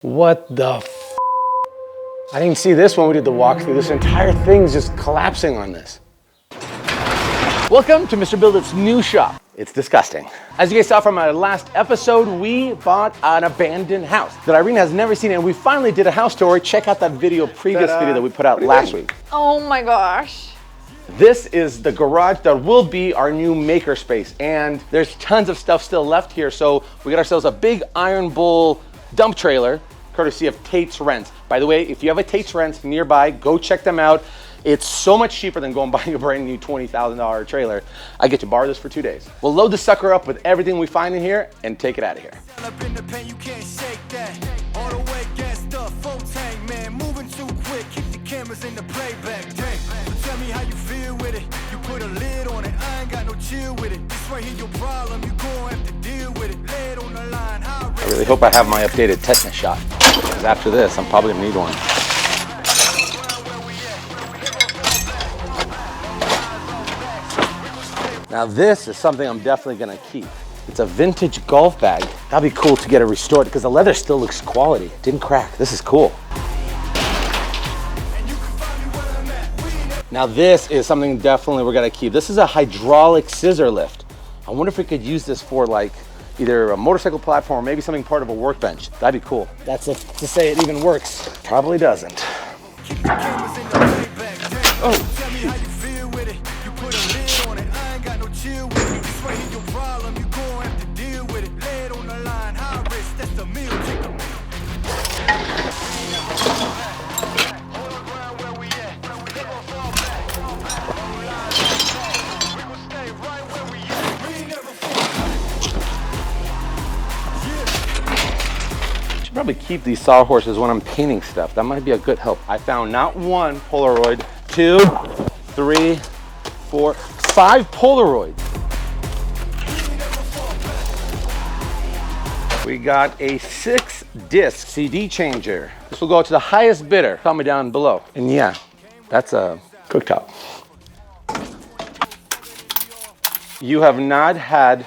What the f? I didn't see this when we did the walkthrough. This entire thing's just collapsing on this. Welcome to Mr. Build It's new shop. It's disgusting. As you guys saw from our last episode, we bought an abandoned house that Irene has never seen, and we finally did a house tour. Check out that previous video that we put out last week. Oh my gosh. This is the garage that will be our new maker space, and there's tons of stuff still left here, so we got ourselves a big Iron Bull dump trailer, courtesy of Tate's Rents. By the way, if you have a Tate's Rents nearby, go check them out. It's so much cheaper than going buying a brand new $20,000 trailer. I get to borrow this for 2 days. We'll load the sucker up with everything we find in here and take it out of here. I really hope I have my updated tetanus shot, because after this, I'm probably gonna need one. Now this is something I'm definitely gonna keep. It's a vintage golf bag. That'd be cool to get it restored because the leather still looks quality. It didn't crack. This is cool. Now this is something definitely we're gonna keep. This is a hydraulic scissor lift. I wonder if we could use this for like either a motorcycle platform or maybe something part of a workbench. That'd be cool. That's to say it even works. Probably doesn't. Oh. Probably keep these sawhorses when I'm painting stuff. That might be a good help. I found not one Polaroid, 2, 3, 4, 5 Polaroids. We got a 6-disc CD changer. This will go to the highest bidder. Comment down below. And yeah, that's a cooktop. You have not had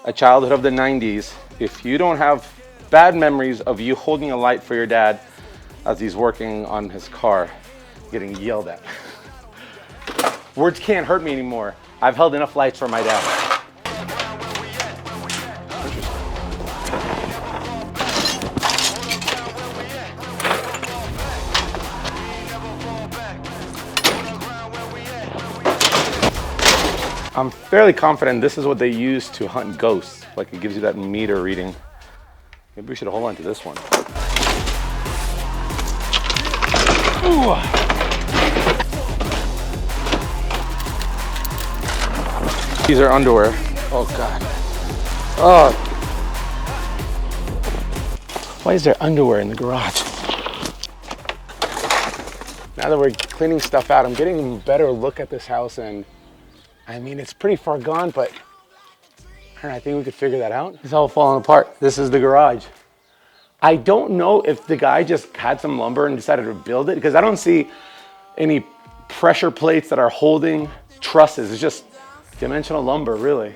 a childhood of the 90s if you don't have bad memories of you holding a light for your dad as he's working on his car, getting yelled at. Words can't hurt me anymore. I've held enough lights for my dad. I'm fairly confident this is what they use to hunt ghosts. Like it gives you that meter reading. Maybe we should hold on to this one. Ooh. These are underwear. Oh God. Oh. Why is there underwear in the garage? Now that we're cleaning stuff out, I'm getting a better look at this house, and I mean, it's pretty far gone, but I think we could figure that out. It's all falling apart. This is the garage. I don't know if the guy just had some lumber and decided to build it, because I don't see any pressure plates that are holding trusses. It's just dimensional lumber, really.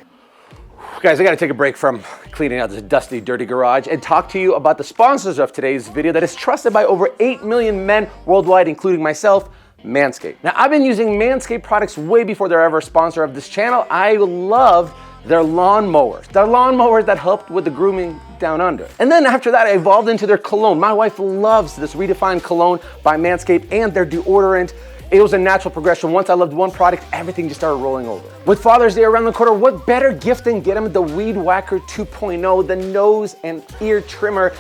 Guys, I gotta take a break from cleaning out this dusty, dirty garage and talk to you about the sponsors of today's video that is trusted by over 8 million men worldwide, including myself, Manscape. Now, I've been using Manscape products way before they're ever a sponsor of this channel. I love their lawnmowers. Their lawnmowers that helped with the grooming down under. And then after that, I evolved into their cologne. My wife loves this redefined cologne by Manscaped and their deodorant. It was a natural progression. Once I loved one product, everything just started rolling over. With Father's Day around the corner, what better gift than get him the Weed Whacker 2.0, the nose and ear trimmer.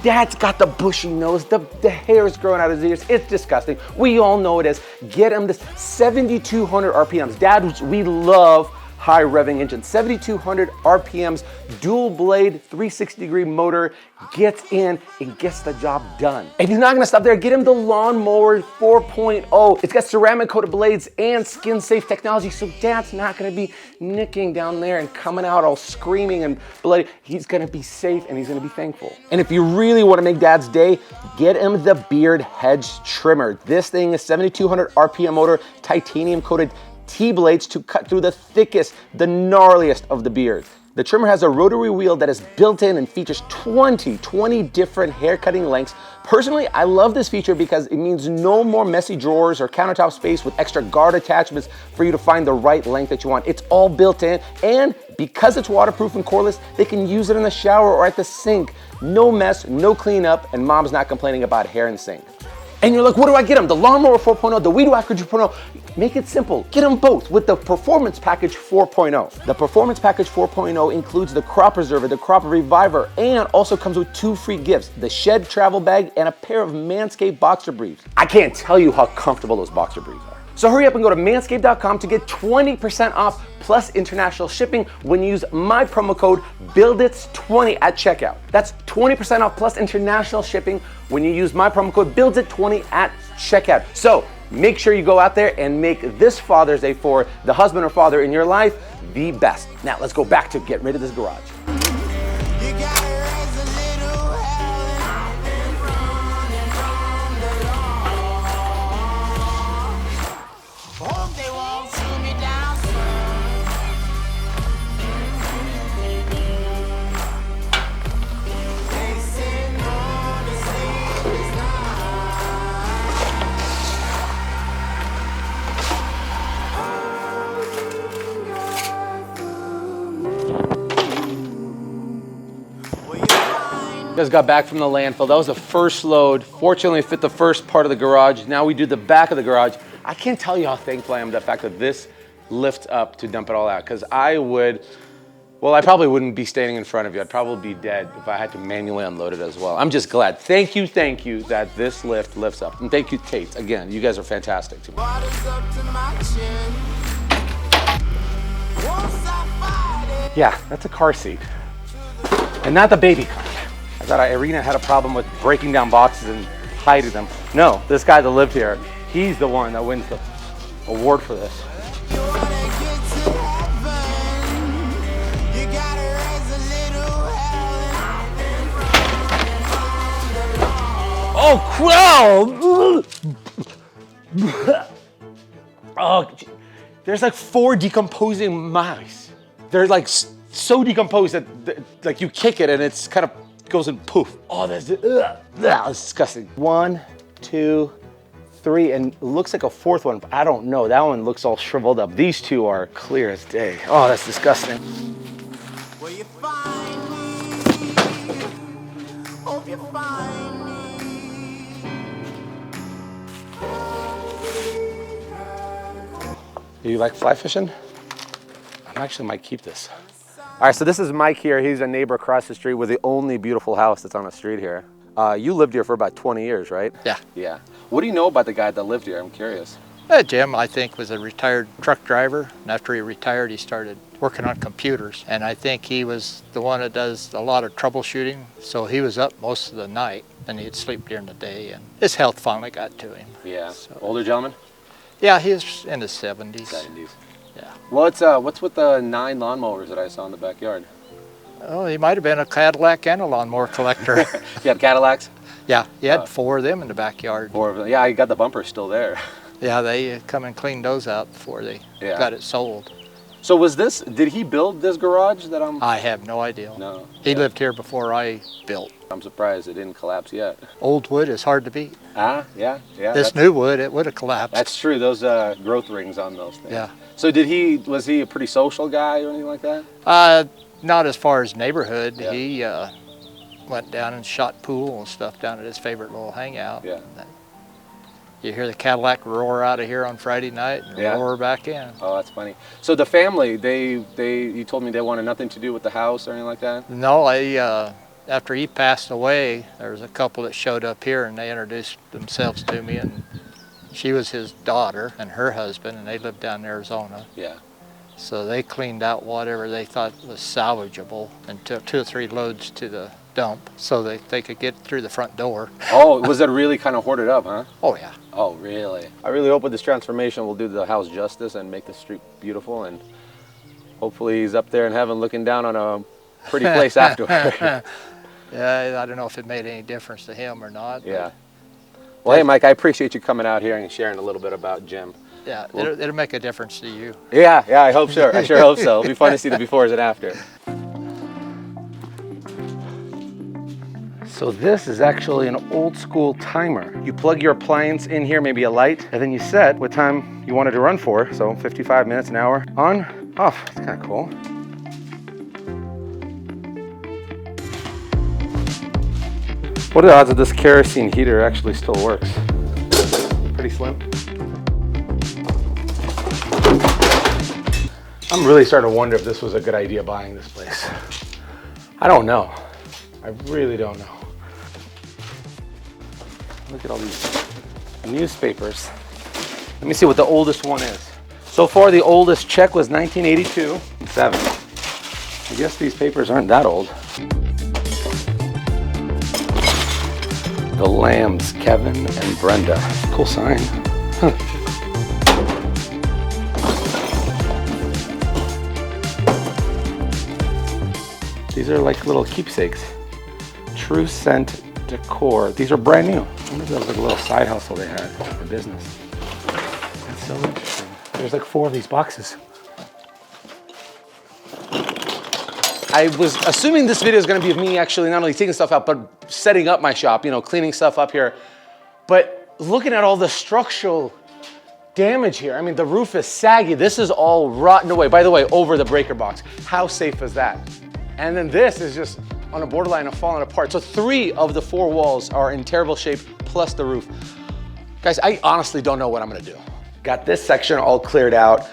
Dad's got the bushy nose, the hair is growing out of his ears. It's disgusting. We all know it is. Get him this 7,200 RPMs. Dad, we love high revving engine, 7,200 RPMs, dual blade, 360-degree motor, gets in and gets the job done. And he's not gonna stop there. Get him the Lawnmower 4.0. It's got ceramic coated blades and skin safe technology, so Dad's not gonna be nicking down there and coming out all screaming and bloody. He's gonna be safe and he's gonna be thankful. And if you really wanna make Dad's day, get him the Beard Hedge Trimmer. This thing is 7,200 RPM motor, titanium coated T-blades to cut through the thickest, the gnarliest of the beard. The trimmer has a rotary wheel that is built in and features 20 different hair cutting lengths. Personally, I love this feature because it means no more messy drawers or countertop space with extra guard attachments for you to find the right length that you want. It's all built in, and because it's waterproof and cordless, they can use it in the shower or at the sink. No mess, no cleanup, and mom's not complaining about hair in the sink. And you're like, what do I get them? The Lawnmower 4.0, the Weed Whacker 2.0. Make it simple. Get them both with the Performance Package 4.0. The Performance Package 4.0 includes the Crop Preserver, the Crop Reviver, and also comes with 2 free gifts, the Shed Travel Bag and a pair of Manscape boxer briefs. I can't tell you how comfortable those boxer briefs are. So hurry up and go to manscape.com to get 20% off plus international shipping when you use my promo code BUILDITS20 at checkout. That's 20% off plus international shipping when you use my promo code BUILDIT20 at checkout. So make sure you go out there and make this Father's Day for the husband or father in your life the best. Now let's go back to get rid of this garage. Just got back from the landfill. That was the first load. Fortunately, it fit the first part of the garage. Now we do the back of the garage. I can't tell you how thankful I am for the fact that this lifts up to dump it all out, because I probably wouldn't be standing in front of you. I'd probably be dead if I had to manually unload it as well. I'm just glad. Thank you that this lift lifts up. And thank you, Tate. Again, you guys are fantastic to me. Yeah, that's a car seat. And not the baby car. I thought Irina had a problem with breaking down boxes and hiding them. No, this guy that lived here, he's the one that wins the award for this. Oh, oh, there's like 4 decomposing mice. They're like so decomposed that like you kick it and it's kind of goes in poof. Oh, that's disgusting. 1, 2, 3, and it looks like a 4th one, but I don't know. That one looks all shriveled up. These 2 are clear as day. Oh, that's disgusting. Will you find me? Hope you find me. Do you like fly fishing? I actually might keep this. All right, so this is Mike here. He's a neighbor across the street with the only beautiful house that's on the street here. You lived here for about 20 years, right? Yeah. Yeah. What do you know about the guy that lived here? I'm curious. Jim, I think, was a retired truck driver. And after he retired, he started working on computers. And I think he was the one that does a lot of troubleshooting. So he was up most of the night and he'd sleep during the day. And his health finally got to him. Yeah. So, older gentleman? Yeah, he was in his 70s. 70s. Yeah. What's with the 9 lawnmowers that I saw in the backyard? Oh, he might have been a Cadillac and a lawnmower collector. You had Cadillacs? Yeah, he had 4 of them in the backyard. 4 of them. Yeah, I got the bumper still there. Yeah, they come and cleaned those out before they got it sold. So did he build this garage that I have no idea. No. He lived here before I built. I'm surprised it didn't collapse yet. Old wood is hard to beat. Yeah. This new wood, it would have collapsed. That's true, those growth rings on those things. Yeah. So was he a pretty social guy or anything like that? Not as far as neighborhood. Yeah. He went down and shot pool and stuff down at his favorite little hangout. Yeah. You hear the Cadillac roar out of here on Friday night and roar back in. Oh, that's funny. So the family, you told me they wanted nothing to do with the house or anything like that? No, after he passed away, there was a couple that showed up here and they introduced themselves to me, and she was his daughter and her husband, and they lived down in Arizona. Yeah. So they cleaned out whatever they thought was salvageable and took 2 or 3 loads to the dump so that they could get through the front door. Oh, was it really kind of hoarded up, huh? Oh, yeah. Oh, really? I really hope with this transformation we'll do the house justice and make the street beautiful, and hopefully he's up there in heaven looking down on a pretty place afterward. Yeah, I don't know if it made any difference to him or not. Yeah. Well, hey, Mike, I appreciate you coming out here and sharing a little bit about Jim. Yeah, it'll make a difference to you. Yeah, I hope so. I sure hope so. It'll be fun to see the befores and after. So this is actually an old school timer. You plug your appliance in here, maybe a light, and then you set what time you want it to run for. So 55 minutes, an hour, on, off. It's kind of cool. What are the odds that this kerosene heater actually still works? Pretty slim. I'm really starting to wonder if this was a good idea buying this place. I don't know. I really don't know. Look at all these newspapers. Let me see what the oldest one is. So far, the oldest check was 1982. 7. I guess these papers aren't that old. The Lambs, Kevin and Brenda. Cool sign. Huh. These are like little keepsakes. True Scent Decor. These are brand new. I wonder if that was like a little side hustle they had for business. That's so interesting. There's like 4 of these boxes. I was assuming this video is going to be of me actually not only taking stuff out, but setting up my shop, you know, cleaning stuff up here. But looking at all the structural damage here, I mean, the roof is saggy. This is all rotten away. By the way, over the breaker box. How safe is that? And then this is just on a borderline of falling apart. So 3 of the 4 walls are in terrible shape, plus the roof. Guys, I honestly don't know what I'm gonna do. Got this section all cleared out.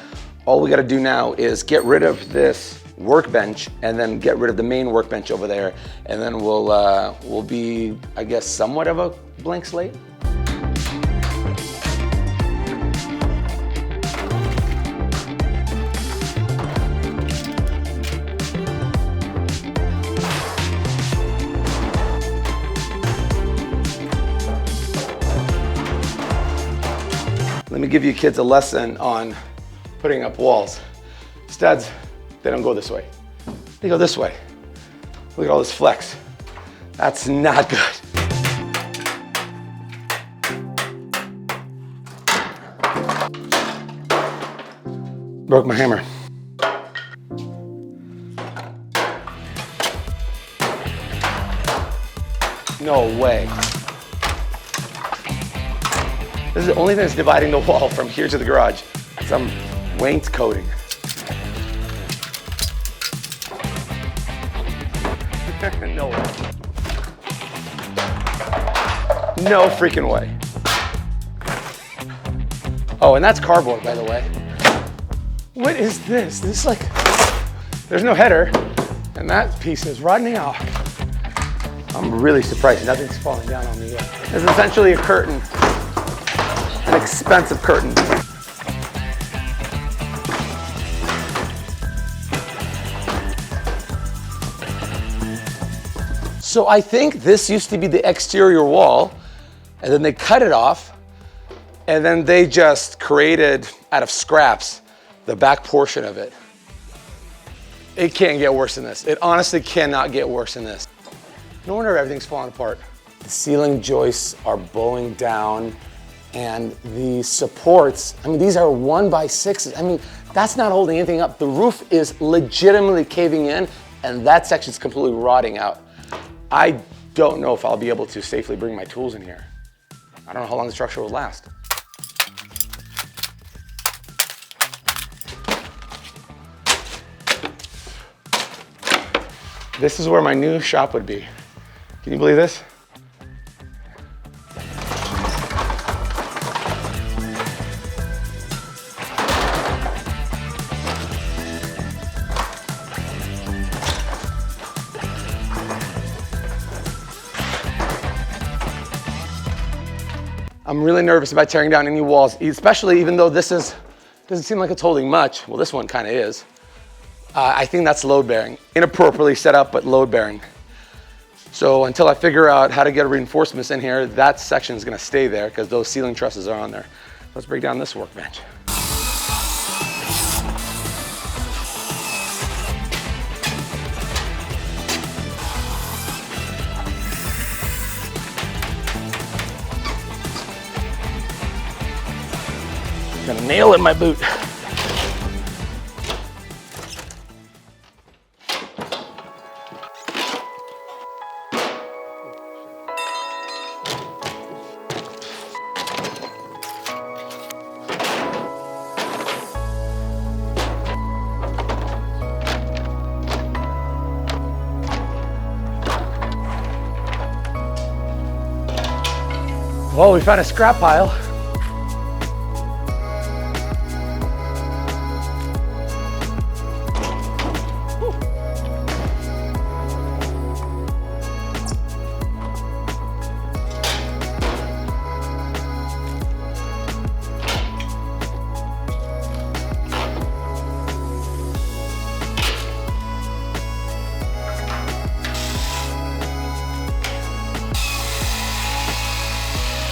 All we gotta do now is get rid of this workbench and then get rid of the main workbench over there. And then we'll be, I guess, somewhat of a blank slate. Let me give you kids a lesson on putting up walls. Studs, they don't go this way. They go this way. Look at all this flex. That's not good. Broke my hammer. No way. This is the only thing that's dividing the wall from here to the garage. Some wainscoting. No way. No freaking way. Oh, and that's cardboard, by the way. What is this? This is like, there's no header, and that piece is rotting off. I'm really surprised nothing's falling down on me yet. It's essentially a curtain. An expensive curtain. So I think this used to be the exterior wall, and then they cut it off, and then they just created, out of scraps, the back portion of it. It can't get worse than this. It honestly cannot get worse than this. No wonder everything's falling apart. The ceiling joists are bowing down. And the supports, I mean, these are 1x6s. I mean, that's not holding anything up. The roof is legitimately caving in, and that section's completely rotting out. I don't know if I'll be able to safely bring my tools in here. I don't know how long the structure will last. This is where my new shop would be. Can you believe this? I'm really nervous about tearing down any walls, especially even though this doesn't seem like it's holding much. Well, this one kind of is. I think that's load bearing. Inappropriately set up, but load bearing. So until I figure out how to get reinforcements in here, that section is gonna stay there because those ceiling trusses are on there. Let's break down this workbench. Got a nail in my boot. Well, we found a scrap pile.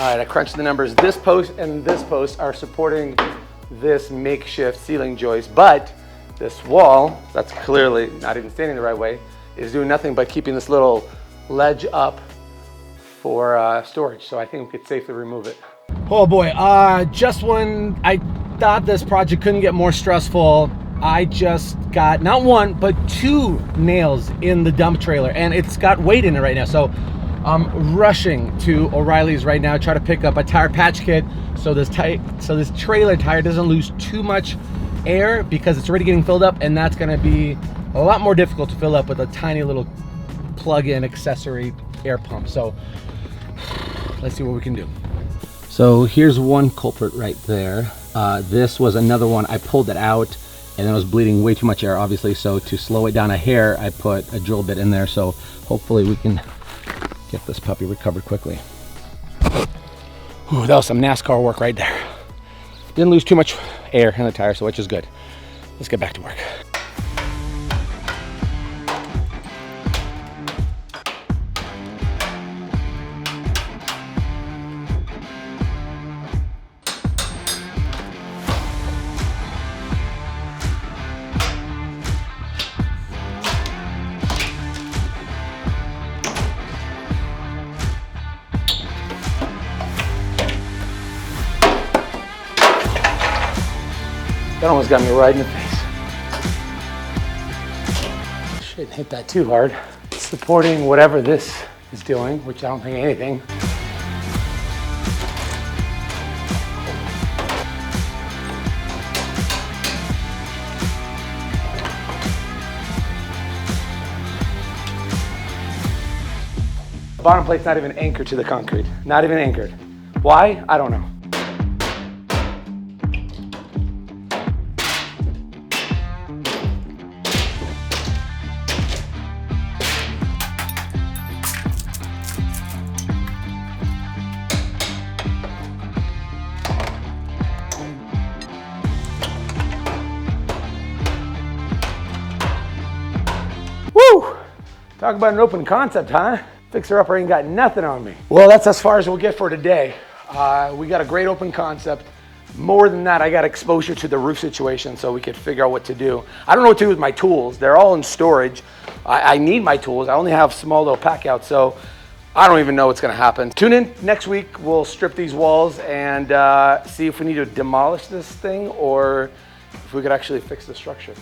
All right, I crunched the numbers. This post and this post are supporting this makeshift ceiling joist, but this wall, that's clearly not even standing the right way, is doing nothing but keeping this little ledge up for storage. So I think we could safely remove it. Oh boy, just when I thought this project couldn't get more stressful, I just got not one, but 2 nails in the dump trailer, and it's got weight in it right now. So I'm rushing to O'Reilly's right now, try to pick up a tire patch kit so this trailer tire doesn't lose too much air, because it's already getting filled up, and that's gonna be a lot more difficult to fill up with a tiny little plug-in accessory air pump. So let's see what we can do. So here's one culprit right there. This was another one. I pulled it out and then it was bleeding way too much air, obviously. So to slow it down a hair, I put a drill bit in there. So hopefully we can get this puppy recovered quickly. Ooh, that was some NASCAR work right there. Didn't lose too much air in the tire, so which is good. Let's get back to work. That almost got me right in the face. Shouldn't hit that too hard. Supporting whatever this is doing, which I don't think anything. The bottom plate's not even anchored to the concrete. Not even anchored. Why? I don't know. Woo! Talk about an open concept, huh? Fixer Upper ain't got nothing on me. Well, that's as far as we'll get for today. We got a great open concept. More than that, I got exposure to the roof situation so we could figure out what to do. I don't know what to do with my tools. They're all in storage. I need my tools. I only have small little pack out, so I don't even know what's gonna happen. Tune in next week. We'll strip these walls and see if we need to demolish this thing or if we could actually fix the structure.